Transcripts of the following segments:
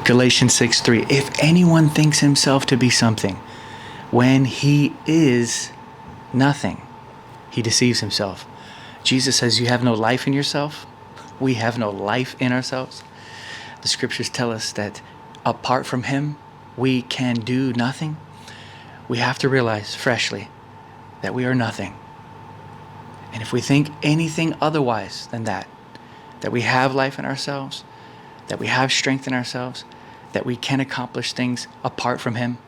Galatians 6:3. If anyone thinks himself to be something, when he is nothing, he deceives himself. Jesus says you have no life in yourself. We have no life in ourselves. The scriptures tell us that apart from him, we can do nothing. We have to realize freshly that we are nothing. And if we think anything otherwise than that we we have life in ourselves, that we have strength in ourselves, that we can accomplish things apart from him,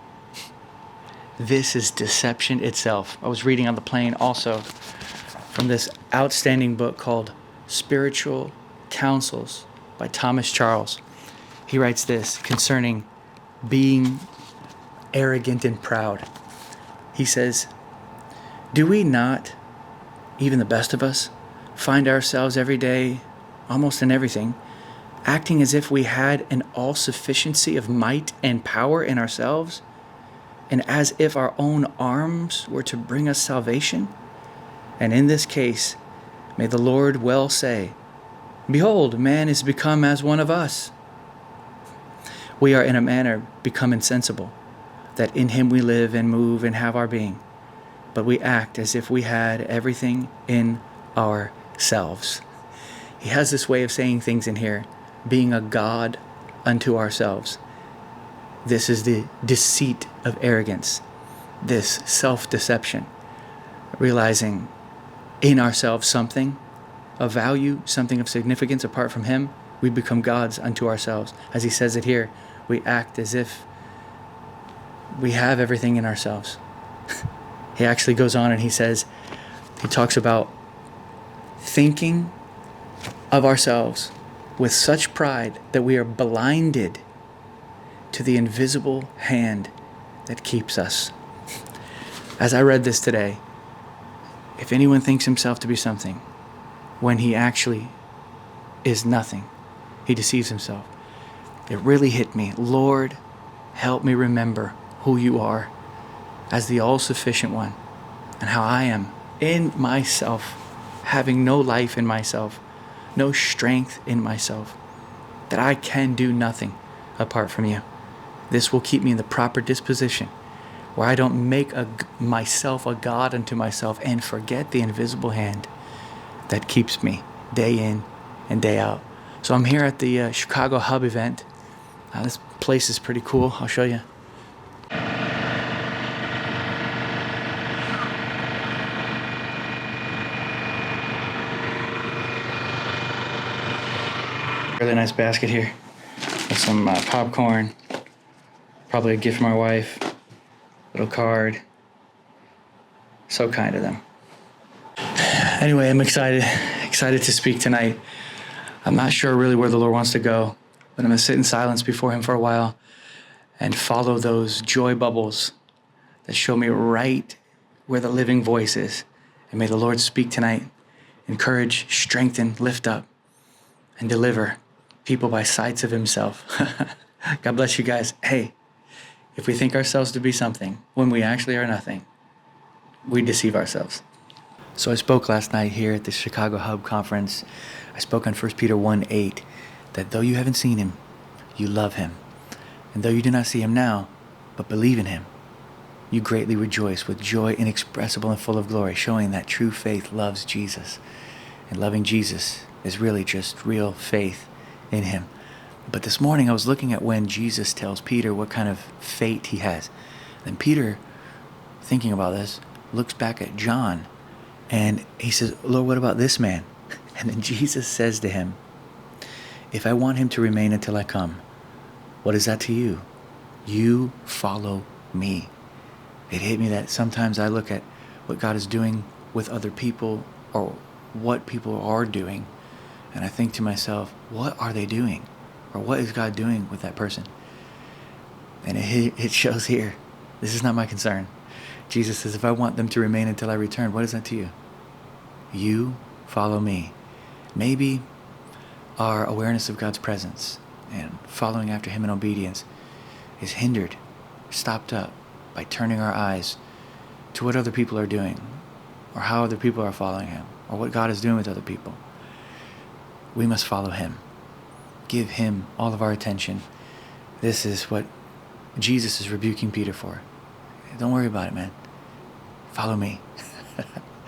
this is deception itself. I was reading on the plane also from this outstanding book called Spiritual Counsels by Thomas Charles. He writes this concerning being arrogant and proud. He says, do we not, even the best of us, find ourselves every day, almost in everything, acting as if we had an all-sufficiency of might and power in ourselves, and as if our own arms were to bring us salvation? And in this case, may the Lord well say, behold, man is become as one of us. We are in a manner become insensible, that in him we live and move and have our being. But we act as if we had everything in ourselves. He has this way of saying things in here, being a God unto ourselves. This is the deceit of arrogance, this self-deception, realizing in ourselves something of value, something of significance apart from him. We become gods unto ourselves. As he says it here, we act as if we have everything in ourselves. He actually goes on and he talks about thinking of ourselves with such pride that we are blinded to the invisible hand that keeps us. As I read this today, if anyone thinks himself to be something, when he actually is nothing, he deceives himself. It really hit me. Lord, help me remember who you are as the all-sufficient one, and how I am in myself, having no life in myself, no strength in myself, that I can do nothing apart from you. This will keep me in the proper disposition, where I don't make myself a God unto myself and forget the invisible hand that keeps me day in and day out. So I'm here at the Chicago Hub event. This place is pretty cool. I'll show you. Really nice basket here with some popcorn, probably a gift from my wife, little card. So kind of them. Anyway, I'm excited to speak tonight. I'm not sure really where the Lord wants to go, but I'm going to sit in silence before him for a while and follow those joy bubbles that show me right where the living voice is. And may the Lord speak tonight, encourage, strengthen, lift up, and deliver people by sights of himself. God bless you guys. Hey, if we think ourselves to be something when we actually are nothing, we deceive ourselves. So I spoke last night here at the Chicago Hub Conference. I spoke on 1 Peter 1:8, that though you haven't seen him, you love him. And though you do not see him now, but believe in him, you greatly rejoice with joy inexpressible and full of glory, showing that true faith loves Jesus. And loving Jesus is really just real faith in him. But this morning I was looking at when Jesus tells Peter what kind of fate he has. Then Peter, thinking about this, looks back at John and he says, Lord, what about this man? And then Jesus says to him, if I want him to remain until I come, what is that to you? You follow me. It hit me that sometimes I look at what God is doing with other people or what people are doing, and I think to myself, what are they doing? Or what is God doing with that person? And it shows here, this is not my concern. Jesus says, if I want them to remain until I return, what is that to you? You follow me. Maybe our awareness of God's presence and following after him in obedience is hindered, stopped up by turning our eyes to what other people are doing, or how other people are following him, or what God is doing with other people. We must follow him. Give him all of our attention This is what Jesus is rebuking Peter for. Don't worry about it, man. Follow me.